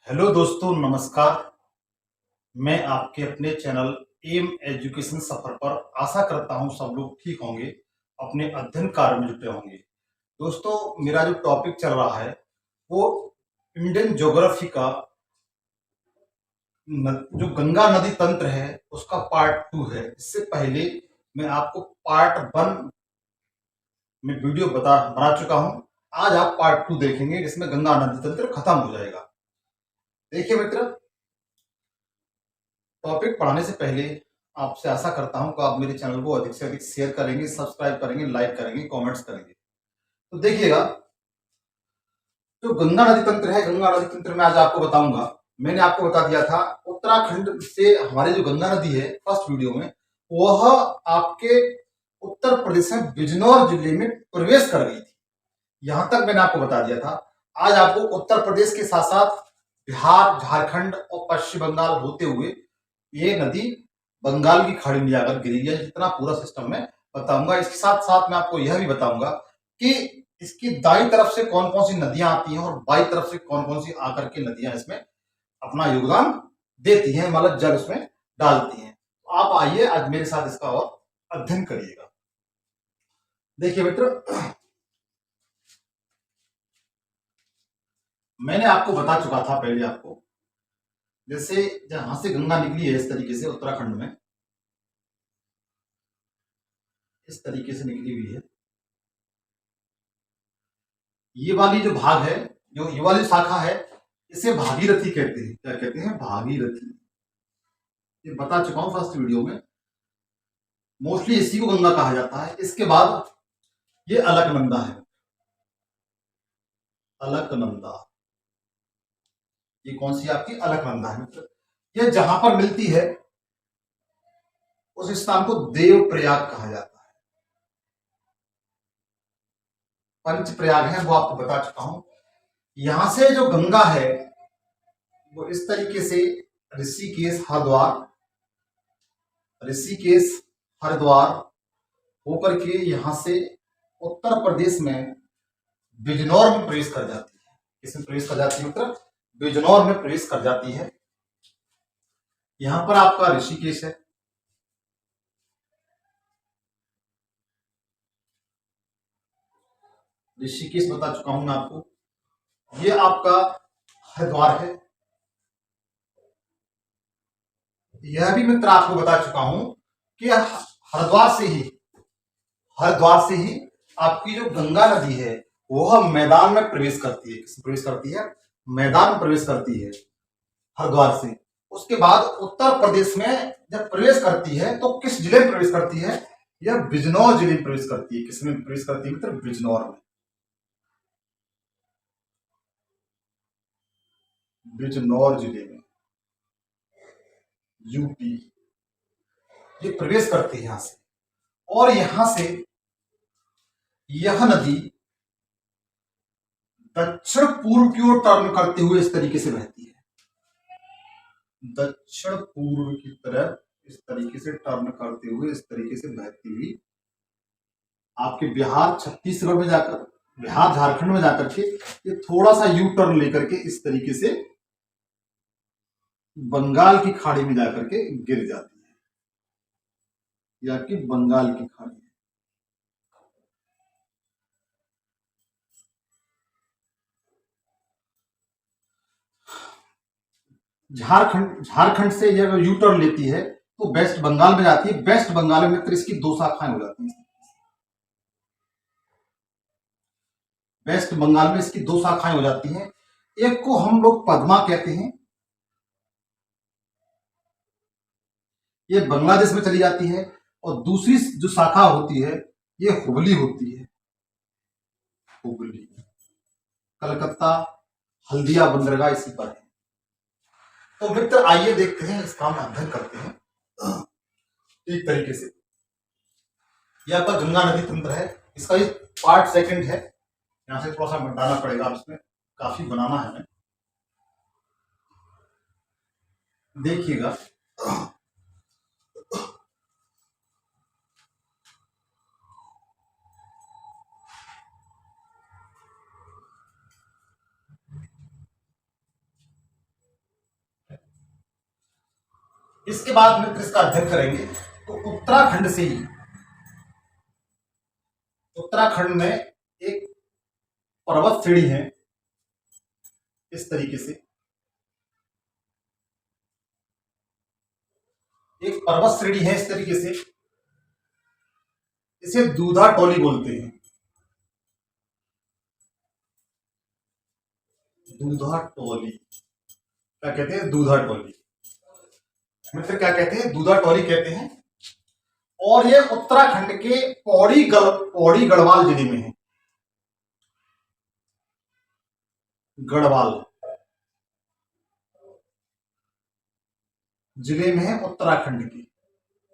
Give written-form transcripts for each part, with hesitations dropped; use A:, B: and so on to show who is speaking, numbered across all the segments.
A: Hello दोस्तों, नमस्कार। मैं आपके अपने चैनल एम एजुकेशन सफर पर आशा करता हूं सब लोग ठीक होंगे, अपने अध्ययन कार्य में जुटे होंगे। दोस्तों, मेरा जो टॉपिक चल रहा है वो इंडियन ज्योग्राफी का जो गंगा नदी तंत्र है उसका पार्ट 2 है। इससे पहले मैं आपको पार्ट 1 में वीडियो बना चुका हूं। आज आप पार्ट 2 देखेंगे जिसमें गंगा नदी तंत्र खत्म हो जाएगा। देखिए मित्र, टॉपिक पढ़ाने से पहले आपसे आशा करता हूं कि आप मेरे चैनल को अधिक से अधिक शेयर करेंगे, सब्सक्राइब करेंगे, लाइक करेंगे, कमेंट्स करेंगे। तो देखिएगा, जो गंगा नदी तंत्र है, गंगा नदी तंत्र में आज आपको बताऊंगा। मैंने आपको बता दिया था उत्तराखंड से हमारी जो गंगा नदी है फर्स्ट वीडियो में, वह आपके उत्तर प्रदेश में बिजनौर जिले में प्रवेश कर गई थी। यहां तक मैंने आपको बता दिया था। आज आपको उत्तर प्रदेश के साथ साथ बिहार, झारखंड और पश्चिम बंगाल होते हुए ये नदी बंगाल की खाड़ी में जाकर गिरी है। जितना पूरा सिस्टम में बताऊंगा, इसके साथ साथ मैं आपको यह भी बताऊंगा कि इसकी दाई तरफ से कौन कौन सी नदियां आती हैं और बाई तरफ से कौन कौन सी आकर के नदियां इसमें अपना योगदान देती हैं, मतलब जल उसमें डालती हैं। तो आप आइए, आज मेरे साथ इसका और अध्ययन करिएगा। देखिए मित्र, मैंने आपको बता चुका था पहले आपको, जैसे जहां से गंगा निकली है इस तरीके से उत्तराखंड में इस तरीके से निकली हुई है। ये वाली जो भाग है, जो ये वाली शाखा है, इसे भागीरथी कहते हैं। क्या कहते हैं? भागीरथी। ये बता चुका हूं फर्स्ट वीडियो में। मोस्टली इसी को गंगा कहा जाता है। इसके बाद ये अलकनंदा है। अलकनंदा, ये कौन सी आपकी अलकनंदा है मित्र। ये जहां पर मिलती है उस स्थान को देवप्रयाग कहा जाता है। पंचप्रयाग है वो आपको बता चुका हूं। यहां से जो गंगा है वो इस तरीके से ऋषिकेश हरिद्वार, ऋषिकेश हरिद्वार होकर के यहां से उत्तर प्रदेश में बिजनौर में प्रवेश कर जाती है। किसमें प्रवेश कर जाती है मित्र? बिजनौर में प्रवेश कर जाती है। यहां पर आपका ऋषिकेश है। ऋषिकेश बता चुका हूं मैं आपको। ये आपका हरिद्वार है। यह भी मित्र आपको बता चुका हूं कि हरिद्वार से ही आपकी जो गंगा नदी है वह मैदान में प्रवेश करती है। किसमें प्रवेश करती है? मैदान में प्रवेश करती है हरिद्वार से। उसके बाद उत्तर प्रदेश में जब प्रवेश करती है तो किस जिले में प्रवेश करती है? यह बिजनौर जिले में प्रवेश करती है। किसमें प्रवेश करती है मित्र? बिजनौर में। बिजनौर जिले में, यूपी, ये प्रवेश करती है यहां से। और यहां से यह नदी दक्षिण पूर्व की ओर टर्न करते हुए इस तरीके से बहती है। दक्षिण पूर्व की तरफ इस तरीके से टर्न करते हुए इस तरीके से बहती हुई आपके बिहार छत्तीसगढ़ में जाकर, बिहार झारखंड में जाकर के ये थोड़ा सा यू टर्न लेकर के इस तरीके से बंगाल की खाड़ी में जाकर के गिर जाती है। या कि बंगाल की खाड़ी। झारखंड से जब यू टर्न लेती है तो वेस्ट बंगाल में जाती है। वेस्ट बंगाल में मित्र इसकी दो शाखाएं हो जाती हैं। वेस्ट बंगाल में इसकी दो शाखाएं हो जाती हैं। एक को हम लोग पद्मा कहते हैं, ये बांग्लादेश में चली जाती है। और दूसरी जो शाखा होती है ये हुबली होती है। हुबली, कलकत्ता, हल्दिया बंदरगाह इसी पर है। तो मित्र आइए देखते हैं, इसका हम अध्ययन करते हैं एक तरीके से। यह आपका गंगा नदी तंत्र है। इसका ये पार्ट सेकंड है। यहां से थोड़ा सा मिटाना पड़ेगा, इसमें काफी बनाना है हमें। देखिएगा, इसके बाद मित्र इसका अध्ययन करेंगे तो उत्तराखंड से ही, उत्तराखंड में एक पर्वत श्रेणी है इस तरीके से, एक पर्वत श्रेणी है इस तरीके से, इसे दूधा टोली बोलते हैं। दूधा टोली क्या कहते हैं? दूधा टोली मित्र क्या कहते हैं? दूधा टोली कहते हैं। और ये उत्तराखंड के पौड़ी गढ़वाल जिले में है। गढ़वाल जिले में है उत्तराखंड की,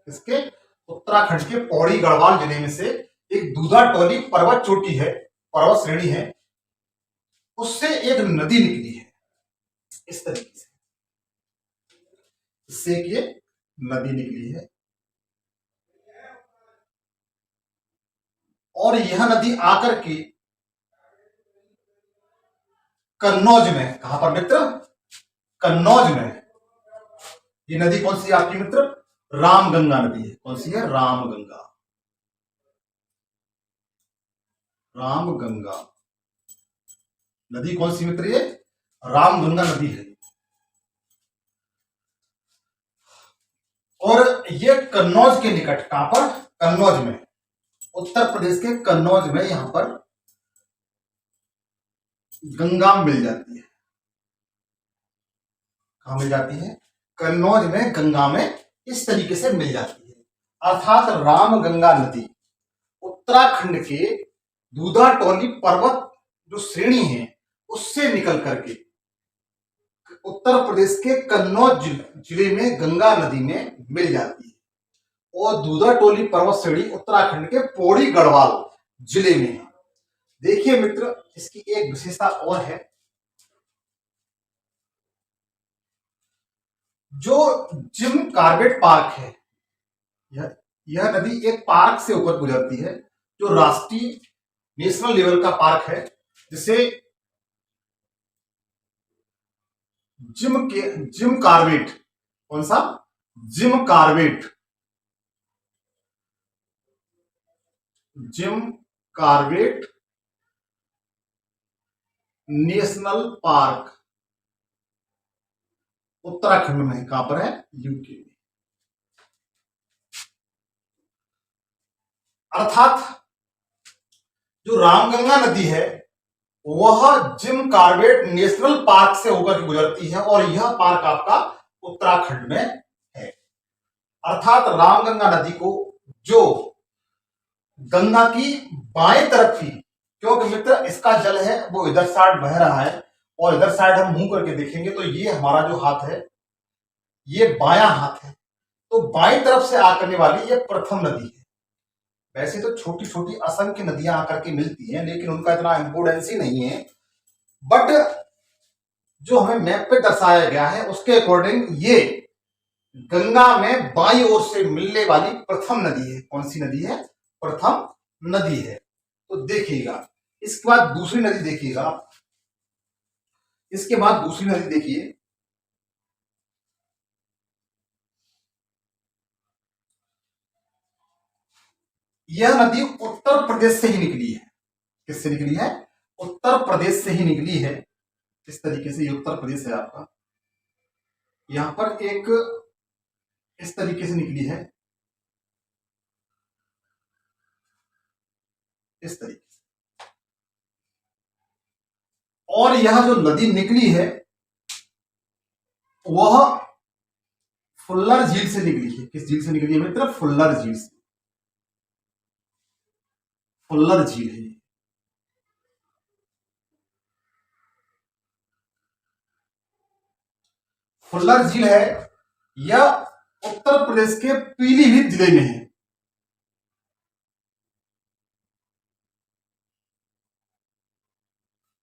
A: इसके उत्तराखंड के पौड़ी गढ़वाल जिले में से एक दूधा टोली पर्वत चोटी है, पर्वत श्रेणी है, उससे एक नदी निकली है इस तरीके से, इससे एक ये नदी निकली है। और यह नदी आकर के कन्नौज में, कहां पर मित्र? कन्नौज में। ये नदी कौन सी है आपकी मित्र? रामगंगा नदी है। कौन सी है? रामगंगा। रामगंगा नदी कौन सी मित्र? ये रामगंगा नदी है। और ये कन्नौज के निकट, कहां पर? कन्नौज में, उत्तर प्रदेश के कन्नौज में यहां पर गंगा मिल जाती है। कहां मिल जाती है? कन्नौज में गंगा में इस तरीके से मिल जाती है। अर्थात रामगंगा नदी उत्तराखंड के दूधा टोली पर्वत जो श्रेणी है उससे निकल करके उत्तर प्रदेश के कन्नौज जिले में गंगा नदी में मिल जाती है। और दूधा टोली पर्वत श्रेणी उत्तराखंड के पौड़ी गढ़वाल जिले में है। देखिए मित्र, इसकी एक विशेषता और है, जो जिम कार्बेट पार्क है, यह नदी एक पार्क से होकर गुजरती है, जो राष्ट्रीय नेशनल लेवल का पार्क है, जिसे जिम कार्बेट, कौन सा? Jim Corbett, Jim Corbett National Park Uttarakhand में। कहां पर है? यूके में। अर्थात जो रामगंगा नदी है वह जिम कार्बेट नेशनल पार्क से होकर गुजरती है, और यह पार्क आपका उत्तराखंड में है। अर्थात रामगंगा नदी को, जो गंगा की बाएं तरफ की, क्योंकि मित्र इसका जल है वो इधर साइड बह रहा है, और इधर साइड हम मुंह करके देखेंगे तो ये हमारा जो हाथ है ये बायां हाथ है, तो बाएं तरफ से आकर वाली ये प्रथम नदी है। वैसे तो छोटी छोटी असंख्य नदियां आकर के मिलती हैं, लेकिन उनका इतना इंपोर्टेंस ही नहीं है, बट जो हमें मैप पे दर्शाया गया है उसके अकॉर्डिंग ये गंगा में बाईं ओर से मिलने वाली प्रथम नदी है। कौन सी नदी है? प्रथम नदी है। तो देखिएगा, इसके बाद दूसरी नदी देखिएगा, इसके बाद दूसरी नदी देखिए, यह नदी उत्तर प्रदेश से ही निकली है। किससे निकली है? उत्तर प्रदेश से ही निकली है। इस तरीके से ये उत्तर प्रदेश है आपका, यहां पर एक इस तरीके से निकली है, इस तरीके से। और यह जो नदी निकली है वह फुल्लर झील से निकली है। किस झील से निकली है मित्र? फुल्लर झील से। फुल्लर झील है। फुल्लर झील है, यह उत्तर प्रदेश के पीलीभीत जिले में है।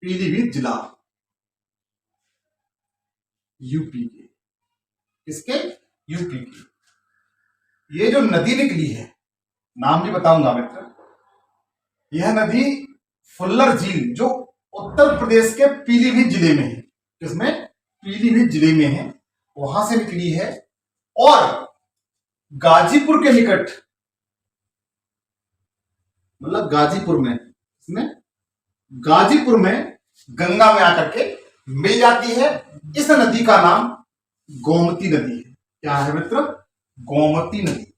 A: पीलीभीत जिला, यूपी के। किसके? यूपी की। ये जो नदी निकली है, नाम भी बताऊंगा मित्र, यह नदी फुल्लर झील जो उत्तर प्रदेश के पीलीभीत जिले में है, किसमें? पीलीभीत जिले में है, वहां से निकली है। और गाजीपुर के निकट, मतलब गाजीपुर में, इसमें गाजीपुर में गंगा में आकर के मिल जाती है। इस नदी का नाम गोमती नदी है। क्या है मित्र? गोमती नदी।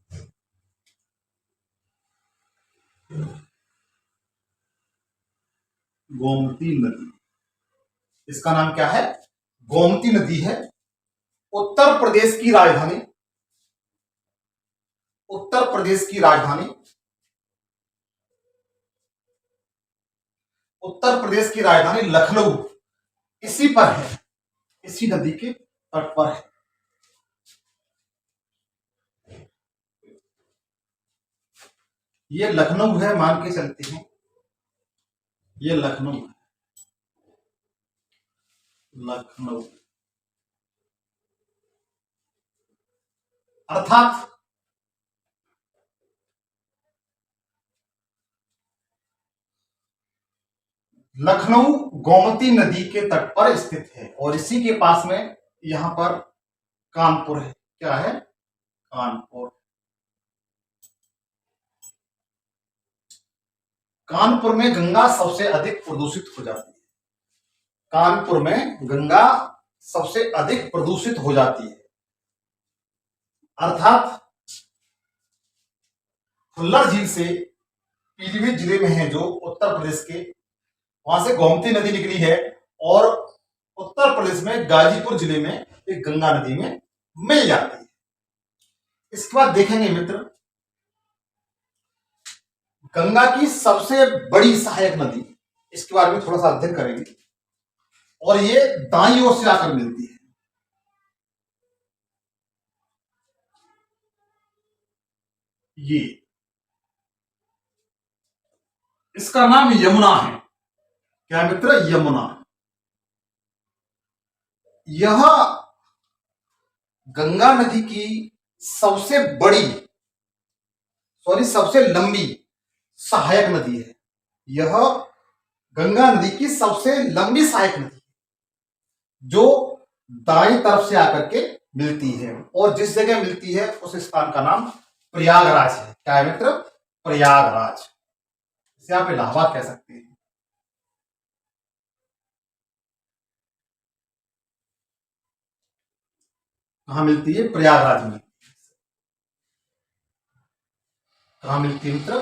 A: गोमती नदी, इसका नाम क्या है? गोमती नदी है। उत्तर प्रदेश की राजधानी, उत्तर प्रदेश की राजधानी, उत्तर प्रदेश की राजधानी लखनऊ इसी पर है, इसी नदी के तट पर है। ये लखनऊ है, मान के चलते हैं ये लखनऊ है, लखनऊ। अर्थात लखनऊ गोमती नदी के तट पर स्थित है और इसी के पास में यहां पर कानपुर है। क्या है? कानपुर। कानपुर में गंगा सबसे अधिक प्रदूषित हो जाती है। कानपुर में गंगा सबसे अधिक प्रदूषित हो जाती है। अर्थात फुल्लर झील से पीलीभीत जिले में है, जो उत्तर प्रदेश के, वहां से गोमती नदी निकली है और उत्तर प्रदेश में गाजीपुर जिले में एक गंगा नदी में मिल जाती है। इसके बाद देखेंगे मित्र, गंगा की सबसे बड़ी सहायक नदी, इसके बारे में थोड़ा सा अध्ययन करेंगे। और ये दाईं ओर से आकर मिलती है। ये, इसका नाम यमुना है। क्या मित्र? यमुना। यह गंगा नदी की सबसे बड़ी, सॉरी सबसे लंबी सहायक नदी है। यह गंगा नदी की सबसे लंबी सहायक नदी, जो दाईं तरफ से आकर के मिलती है और जिस जगह मिलती है उस स्थान का नाम प्रयागराज है। क्या है मित्र? प्रयागराज। इसे आप इलाहाबाद कह सकते हैं। कहां मिलती है? प्रयागराज में। कहां मिलती है मित्र?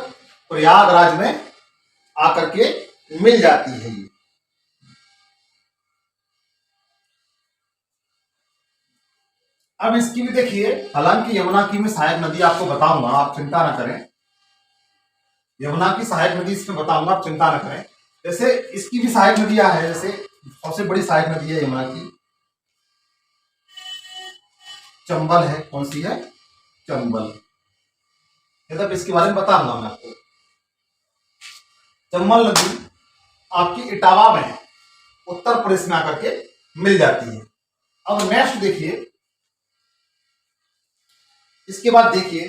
A: प्रयागराज में आकर के मिल जाती है ये। अब इसकी भी देखिए, हालांकि यमुना की मैं सहायक नदी आपको बताऊंगा, आप चिंता ना करें। यमुना की सहायक नदी इसमें बताऊंगा, आप चिंता ना करें। जैसे इसकी भी सहायक नदियां है, जैसे सबसे बड़ी सहायक नदी है यमुना की चंबल है। कौन सी है? चंबल। मतलब इसके बारे में बताऊंगा मैं आपको। चंबल नदी आपकी इटावा में है, उत्तर प्रदेश में आकर के मिल जाती है। अब नेक्स्ट देखिए, इसके बाद देखिए,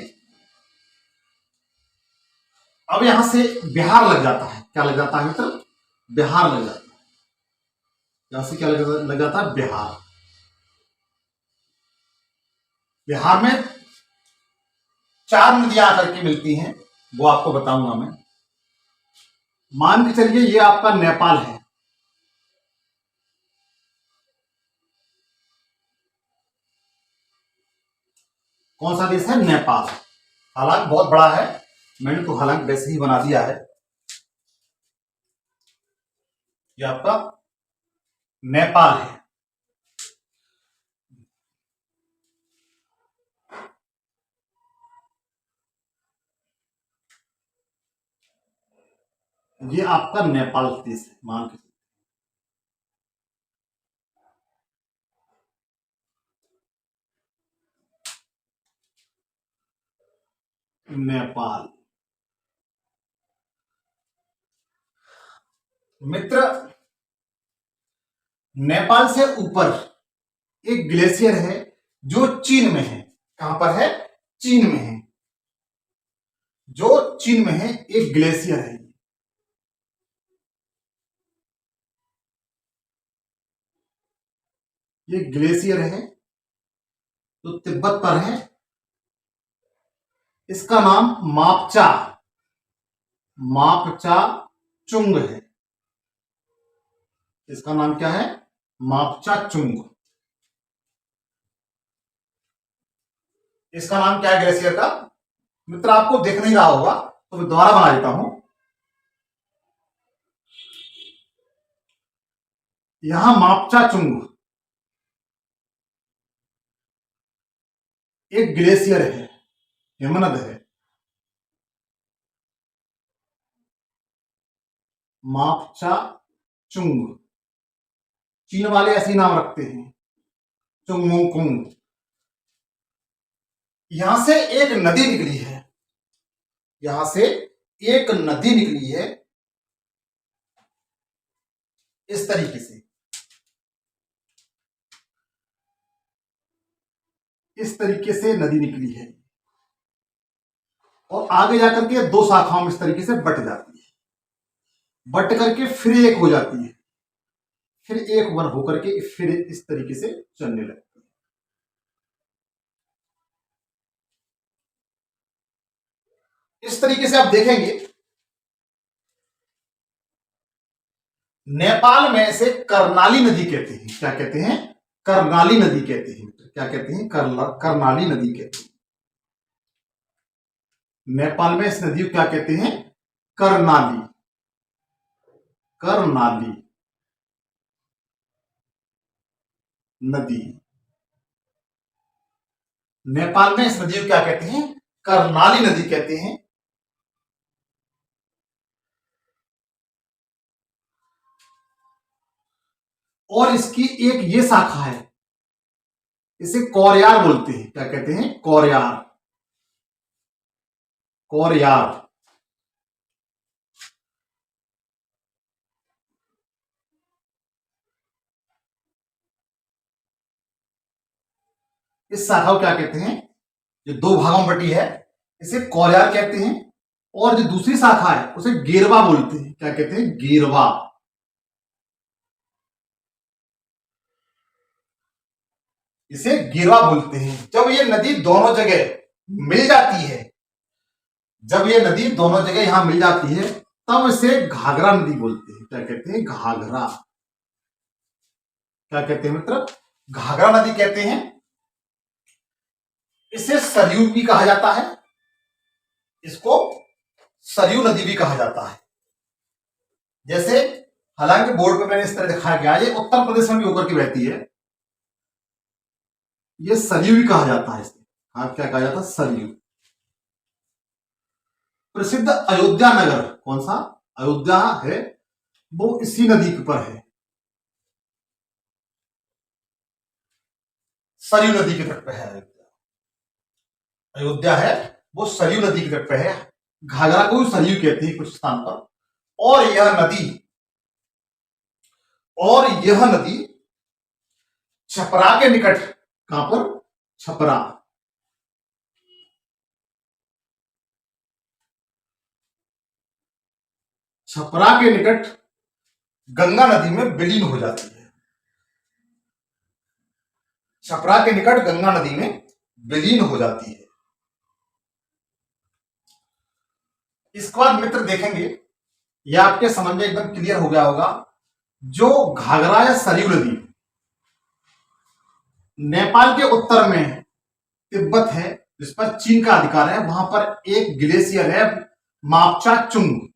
A: अब यहां से बिहार लग जाता है। क्या लग जाता है मित्र? बिहार लग जाता है। यहां से क्या लग जाता है? बिहार। बिहार में 4 नदियां आकर के मिलती हैं, वो आपको बताऊंगा मैं। मान के चलिए ये आपका नेपाल है। कौन सा देश है? नेपाल। हालांकि बहुत बड़ा है, मैंने तो हालांकि वैसे ही बना दिया है। ये आपका नेपाल है। ये आपका नेपाल देश है, मान के। नेपाल। मित्र, नेपाल से ऊपर एक ग्लेशियर है जो चीन में है। कहां पर है? चीन में है। जो चीन में है एक ग्लेशियर है। ये ग्लेशियर है जो तिब्बत पर है, इसका नाम मापचा मापचा चुंग है। इसका नाम क्या है? मापचा चुंग। इसका नाम क्या है ग्लेशियर का? मित्र आपको दिख नहीं रहा होगा तो मैं दोबारा बना देता हूं। यहां मापचा चुंग एक ग्लेशियर है, हिमनद है। मापचा चुंग, चीन वाले ऐसे ही नाम रखते हैं, चुंगमुंग। यहां से एक नदी निकली है, यहां से एक नदी निकली है इस तरीके से, इस तरीके से नदी निकली है और आगे जाकर के दो शाखाओं में इस तरीके से बट जाती है, बट करके फिर एक हो जाती है, फिर एक वन होकर के फिर इस तरीके से चलने लगती है। इस तरीके से आप देखेंगे नेपाल में इसे कर्णाली नदी कहते हैं। क्या कहते हैं? कर्णाली नदी कहते हैं। क्या कहते हैं? कर्णाली नदी कहते हैं। नेपाल में इस नदी को क्या कहते हैं? कर्णाली, कर्णाली नदी। नेपाल में इस नदी को क्या कहते हैं? कर्णाली नदी कहते हैं। और इसकी एक ये शाखा है, इसे कोरयार बोलते हैं। क्या कहते हैं? कोरयार, कोरयार। इस शाखा को क्या कहते हैं? जो दो भागों में बटी है इसे कोरयार कहते हैं, और जो दूसरी शाखा है उसे गेरवा बोलते हैं। क्या कहते हैं? गेरवा। इसे गेरवा बोलते हैं। जब ये नदी दोनों जगह मिल जाती है, जब ये नदी दोनों जगह यहां मिल जाती है तब इसे घाघरा नदी बोलते हैं। क्या कहते हैं? घाघरा। क्या कहते हैं मित्र? घाघरा नदी कहते हैं। इसे सरयू भी कहा जाता है, इसको सरयू नदी भी कहा जाता है। जैसे हालांकि बोर्ड पे मैंने इस तरह दिखाया गया, ये उत्तर प्रदेश में भी होकर के बहती है, ये सरयू भी कहा जाता है। इसे क्या कहा जाता है? सरयू। प्रसिद्ध अयोध्या नगर कौन सा? अयोध्या है, वो इसी नदी के ऊपर है, सरयू नदी के तट पे है। अयोध्या है वो सरयू नदी के तट पे है। घाघरा को सरयू कहते हैं कुछ स्थान पर। और यह नदी छपरा के निकट, कहां पर? छपरा। छपरा के निकट गंगा नदी में विलीन हो जाती है। छपरा के निकट गंगा नदी में विलीन हो जाती है। इसके बाद मित्र देखेंगे, यह आपके समझ में एकदम क्लियर हो गया होगा, जो घाघरा या सरयू नदी नेपाल के उत्तर में तिब्बत है जिस पर चीन का अधिकार है, वहां पर एक ग्लेशियर है मापचा चुंग,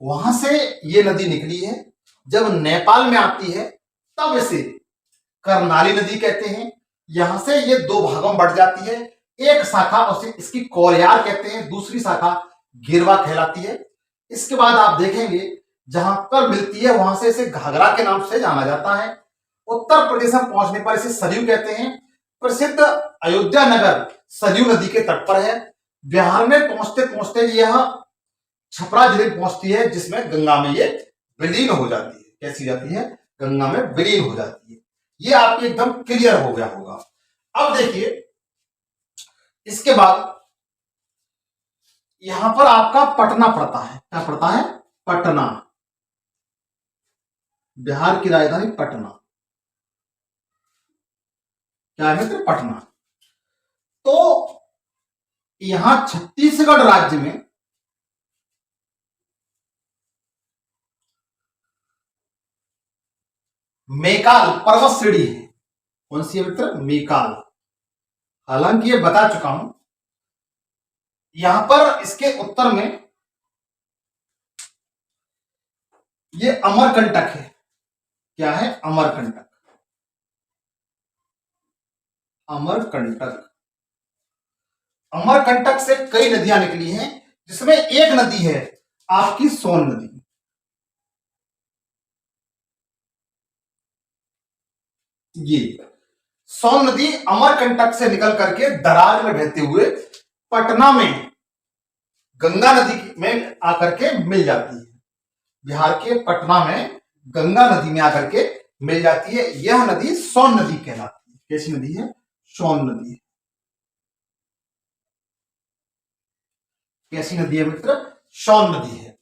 A: वहां से ये नदी निकली है। जब नेपाल में आती है तब इसे कर्णाली नदी कहते हैं। यहां से ये दो भागों में बढ़ जाती है, एक शाखा उसे इसकी कोरयार कहते हैं, दूसरी शाखा गिरवा कहलाती है। इसके बाद आप देखेंगे जहां पर मिलती है वहां से इसे घाघरा के नाम से जाना जाता है। उत्तर प्रदेश में पहुंचने पर इसे सरयू कहते हैं। प्रसिद्ध अयोध्या नगर सरयू नदी के तट पर है। बिहार में पहुंचते पहुंचते यह छपरा जिले पहुंचती है, जिसमें गंगा में ये विलीन हो जाती है। कैसी जाती है? गंगा में विलीन हो जाती है। ये आपके एकदम क्लियर हो गया होगा। अब देखिए इसके बाद यहां पर आपका पटना पड़ता है। क्या पड़ता है? पटना। बिहार की राजधानी पटना क्या है मित्र? पटना। तो यहां छत्तीसगढ़ राज्य में मेकाल पर्वत श्रेणी है। कौन सी है मित्र? मेकाल। हालांकि ये बता चुका हूं। यहां पर इसके उत्तर में ये अमरकंटक है। क्या है? अमरकंटक। अमरकंटक। अमरकंटक से कई नदियां निकली हैं, जिसमें एक नदी है आपकी सोन नदी। ये सोन नदी अमरकंटक से निकल करके दरार में बहते हुए पटना में गंगा नदी में आकर के मिल जाती है। बिहार के पटना में गंगा नदी में आकर के मिल जाती है। यह नदी सोन नदी कहलाती है। कैसी नदी है? सोन नदी है। कैसी नदी है मित्र? सोन नदी है।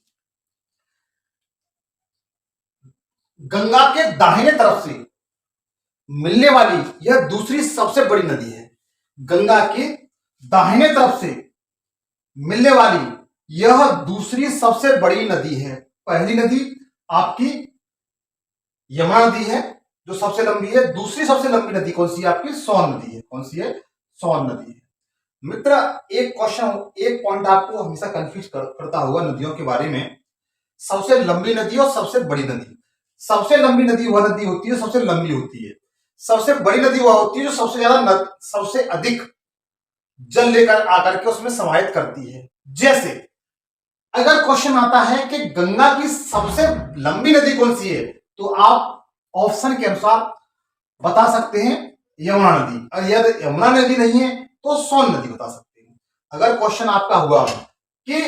A: गंगा के दाहिने तरफ से मिलने वाली यह दूसरी सबसे बड़ी नदी है। गंगा के दाहिने तरफ से मिलने वाली यह दूसरी सबसे बड़ी नदी है। पहली नदी आपकी यमुना नदी है जो सबसे लंबी है। दूसरी सबसे लंबी नदी कौन सी है? आपकी सोन नदी है। कौन सी है? सोन नदी है। मित्र, एक क्वेश्चन, एक पॉइंट आपको हमेशा कंफ्यूज करता होगा नदियों के बारे में। सबसे लंबी नदी और सबसे बड़ी नदी। सबसे लंबी नदी वह नदी होती है सबसे लंबी होती है। सबसे बड़ी नदी वह होती है जो सबसे ज्यादा सबसे अधिक जल लेकर आकर के उसमें समाहित करती है। जैसे अगर क्वेश्चन आता है कि गंगा की सबसे लंबी नदी कौन सी है, तो आप ऑप्शन के अनुसार बता सकते हैं यमुना नदी। और यदि यमुना नदी नहीं है तो सोन नदी बता सकते हैं। अगर क्वेश्चन आपका हुआ कि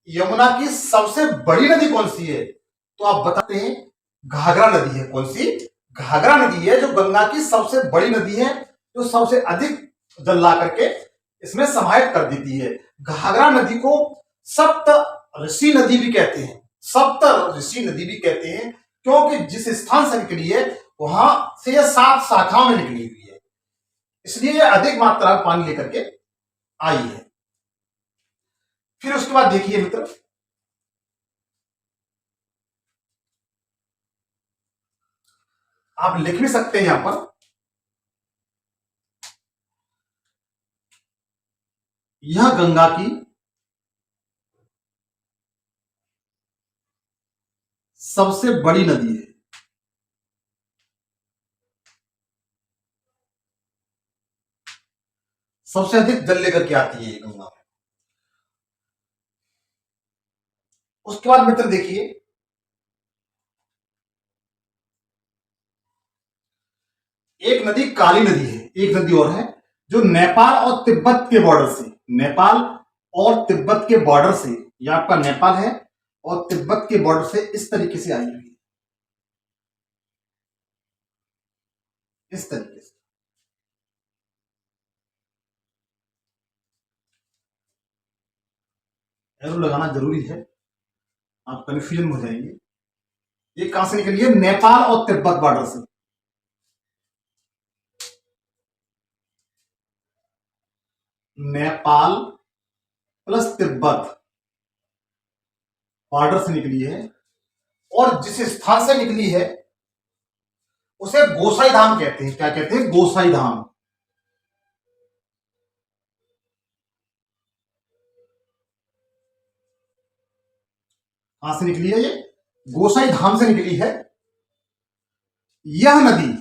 A: यमुना की सबसे बड़ी नदी कौन सी है, तो आप बताते हैं घाघरा नदी है। कौन सी? घाघरा नदी है जो गंगा की सबसे बड़ी नदी है, जो सबसे अधिक जल ला करके इसमें समाहित कर देती है। घाघरा नदी को सप्त ऋषि नदी भी कहते हैं। सप्त ऋषि नदी भी कहते हैं क्योंकि जिस स्थान से निकली है वहां से यह 7 शाखाओं में निकली हुई है, इसलिए यह अधिक मात्रा में पानी लेकर के आई है। फिर उसके बाद देखिए मित्र, आप लिख भी सकते हैं यहां पर, यह गंगा की सबसे बड़ी नदी है। सबसे अधिक जल लेकर के आती है गंगा में। उसके बाद मित्र देखिए, एक नदी काली नदी है। एक नदी और है जो नेपाल और तिब्बत के बॉर्डर से, नेपाल और तिब्बत के बॉर्डर से, यह आपका नेपाल है और तिब्बत के बॉर्डर से इस तरीके से आई हुई है। इस तरीके से एरो लगाना जरूरी है, आप कंफ्यूजन हो जाएंगे। ये कहां से निकली है? नेपाल और तिब्बत बॉर्डर से। नेपाल प्लस तिब्बत बॉर्डर से निकली है और जिस स्थान से निकली है उसे गोसाई धाम कहते हैं। क्या कहते हैं? गोसाई धाम। कहां से निकली है? ये गोसाई धाम से निकली है। यह नदी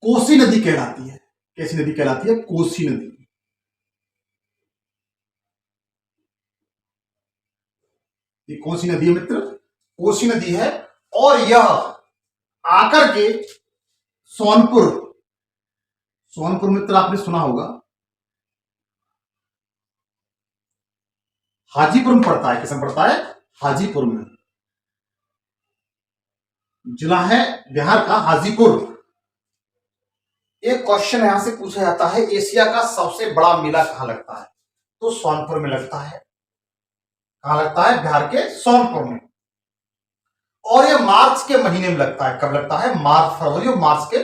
A: कोसी नदी कहलाती है। कैसी नदी कहलाती है? कोसी नदी। ये कौन सी नदी है मित्र? कोसी नदी है। और यह आकर के सोनपुर, सोनपुर मित्र आपने सुना होगा, हाजीपुर में पड़ता है। किसमें पड़ता है? हाजीपुर में। जिला है बिहार का हाजीपुर। एक क्वेश्चन यहां से पूछा जाता है, एशिया का सबसे बड़ा मेला कहां लगता है? तो सोनपुर में लगता है। कहां लगता है? बिहार के सोनपुर में। और ये मार्च के महीने में लगता है। कब लगता है? मार्च फरवरी, और मार्च के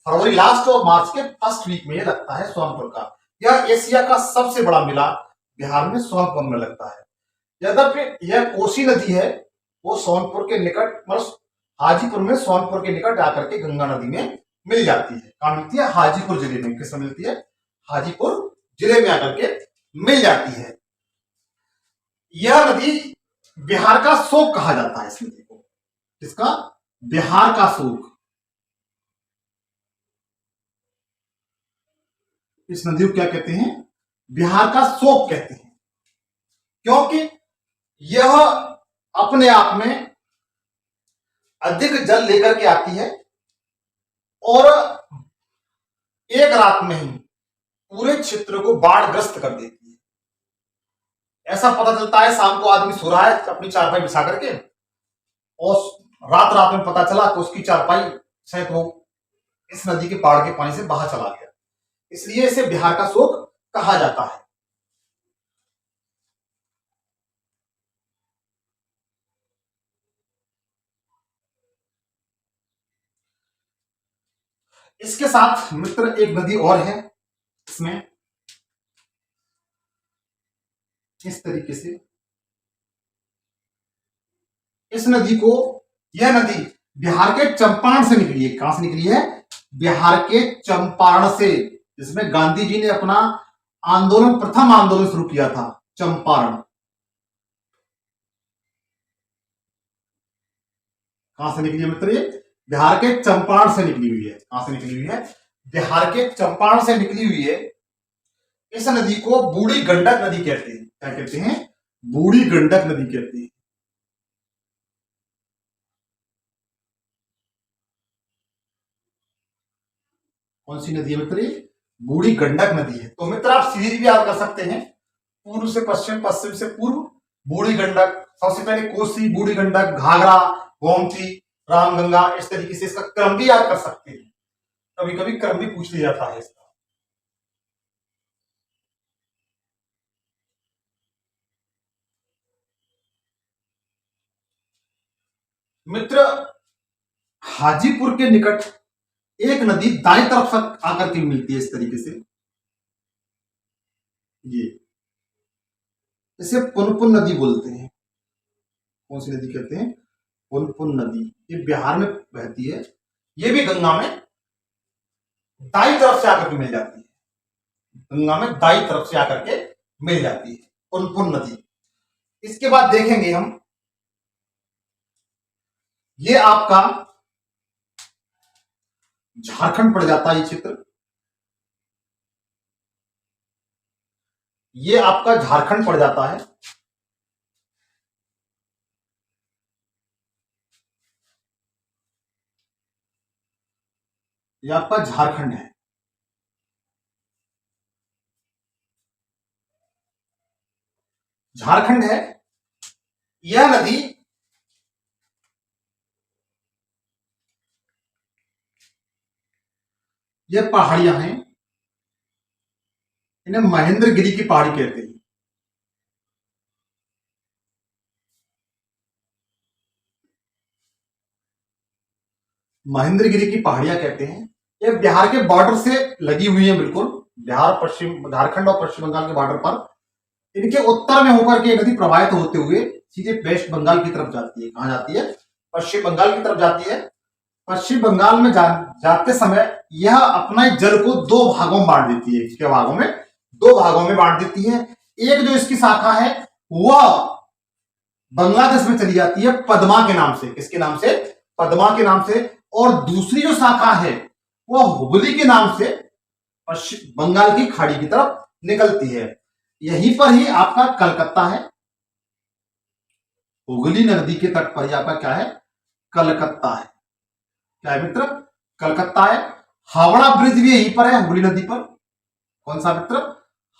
A: फरवरी लास्ट और मार्च के फर्स्ट वीक में ये लगता है सोनपुर का। यह एशिया का सबसे बड़ा मेला बिहार में सोनपुर में लगता है। यद्यपि यह कोसी नदी है, वो सोनपुर के निकट, मतलब हाजीपुर में सोनपुर के निकट आकर के गंगा नदी में मिल जाती है। कहां मिलती है? हाजीपुर जिले में। किसमें मिलती है? हाजीपुर जिले में आकर के मिल जाती है। यह नदी बिहार का शोक कहा जाता है इस नदी को। किसका? बिहार का शोक। इस नदी को क्या कहते हैं? बिहार का शोक कहते हैं, क्योंकि यह अपने आप में अधिक जल लेकर के आती है और एक रात में ही पूरे क्षेत्र को बाढ़ग्रस्त कर देती है। ऐसा पता चलता है शाम को आदमी सो रहा है अपनी चारपाई बिछा करके, और रात रात में पता चला तो उसकी चारपाई शायद वो इस नदी के बाढ़ के पानी से बाहर चला गया। इसलिए इसे बिहार का शोक कहा जाता है। इसके साथ मित्र एक नदी और है इसमें, इस तरीके से इस नदी को, यह नदी बिहार के चंपारण से निकली है। कहां से निकली है? बिहार के चंपारण से, जिसमें गांधी जी ने अपना आंदोलन, प्रथम आंदोलन शुरू किया था, चंपारण। कहां से निकली है मित्र? ये बिहार के चंपारण से निकली हुई है। कहां से निकली हुई है? बिहार के चंपारण से निकली हुई है। इस नदी को बूढ़ी गंडक नदी कहते हैं। क्या कहते हैं? बूढ़ी गंडक नदी कहते हैं। कौन सी नदी है मित्र? बूढ़ी गंडक नदी है। तो मित्र आप सीरीज भी याद कर सकते हैं, पूर्व से पश्चिम, पश्चिम से पूर्व, बूढ़ी गंडक। सबसे पहले कोसी, बूढ़ी गंडक, घाघरा, गोमती, रामगंगा। इस तरीके से इसका क्रम भी याद कर सकते हैं। कभी कभी क्रम भी पूछ लिया जाता है इसका। मित्र हाजीपुर के निकट एक नदी दाएं तरफ से आकर के मिलती है इस तरीके से, ये इसे पुनपुन नदी बोलते हैं। कौन सी नदी कहते हैं? पुनपुन नदी। ये बिहार में बहती है। ये भी गंगा में दाई तरफ से आकर के मिल जाती है। गंगा में दाई तरफ से आकर के मिल जाती है पुनपुन नदी। इसके बाद देखेंगे हम, ये आपका झारखंड पड़ जाता है ये क्षेत्र। ये आपका झारखंड पड़ जाता है। ये आपका झारखंड है। झारखंड है। यह नदी ये पहाड़ियां हैं, इन्हें महेंद्रगिरी की पहाड़ी कहते हैं। महेंद्रगिरी की पहाड़ियां कहते हैं। ये बिहार के बॉर्डर से लगी हुई है, बिल्कुल बिहार, पश्चिम झारखंड और पश्चिम बंगाल के बॉर्डर पर। इनके उत्तर में होकर के नदी प्रवाहित होते हुए सीधे वेस्ट बंगाल की तरफ जाती है। कहां जाती है? पश्चिम बंगाल की तरफ जाती है। पश्चिम बंगाल में जाते समय यह अपना जल को दो भागों में बांट देती है। कितने भागों में? दो भागों में बांट देती है। एक जो इसकी शाखा है वह बांग्लादेश में चली जाती है पद्मा के नाम से। किसके नाम से? पद्मा के नाम से। और दूसरी जो शाखा है वह हुगली के नाम से पश्चिम बंगाल की खाड़ी की तरफ निकलती है। यहीं पर ही आपका कलकत्ता है। हुगली नदी के तट पर ही आपका क्या है? कलकत्ता है। क्या है मित्र? कलकत्ता है। हावड़ा ब्रिज भी यहीं पर है, हुगली नदी पर। कौन सा मित्र?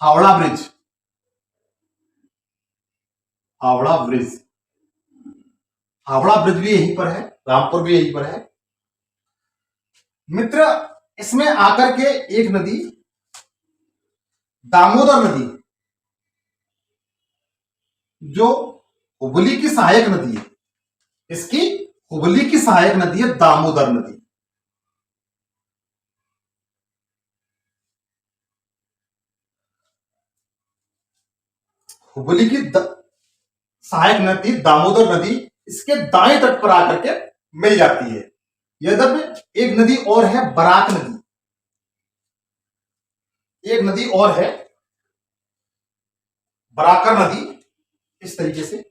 A: Howrah bridge. Howrah bridge, Howrah bridge भी यहीं पर है। रामपुर भी यहीं पर है। मित्र इसमें आकर के एक नदी दामोदर नदी, जो हुगली की सहायक नदी है, इसकी हुबली की सहायक नदी है दामोदर नदी। हुबली की सहायक नदी दामोदर नदी इसके दाएं तट पर आकर के मिल जाती है। यद्यपि एक नदी और है बराक नदी, एक नदी और है बराकर नदी। इस तरीके से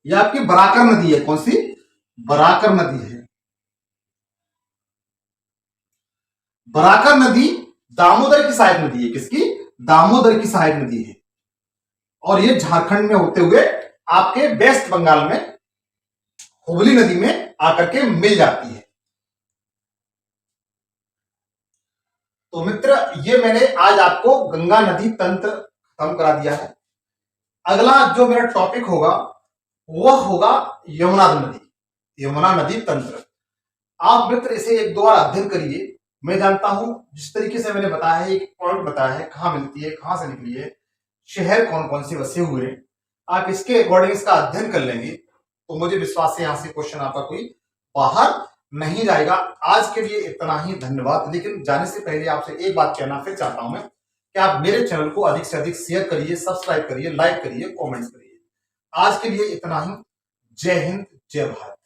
A: यह आपकी बराकर नदी है। कौन सी? बराकर नदी है। बराकर नदी दामोदर की सहायक नदी है। किसकी? दामोदर की सहायक नदी है। और ये झारखंड में होते हुए आपके वेस्ट बंगाल में हुबली नदी में आकर के मिल जाती है। तो मित्र, ये मैंने आज आपको गंगा नदी तंत्र खत्म करा दिया है। अगला जो मेरा टॉपिक होगा वह होगा यमुना नदी, यमुना नदी तंत्र। आप मित्र इसे एक दो बार अध्ययन करिए। मैं जानता हूं जिस तरीके से मैंने बताया है, एक पॉइंट बताया है, कहां मिलती है, कहां से निकली है, शहर कौन कौन से बसे हुए हैं, आप इसके अकॉर्डिंग इसका अध्ययन कर लेंगे तो मुझे विश्वास है यहां से क्वेश्चन आपका कोई बाहर नहीं जाएगा। आज के लिए इतना ही, धन्यवाद। लेकिन जाने से पहले आपसे एक बात कहना फिर चाहता हूं मैं कि आप मेरे चैनल को अधिक से अधिक शेयर करिए, सब्सक्राइब करिए, लाइक करिए, कमेंट्स करिए। आज के लिए इतना ही। जय हिंद, जय भारत।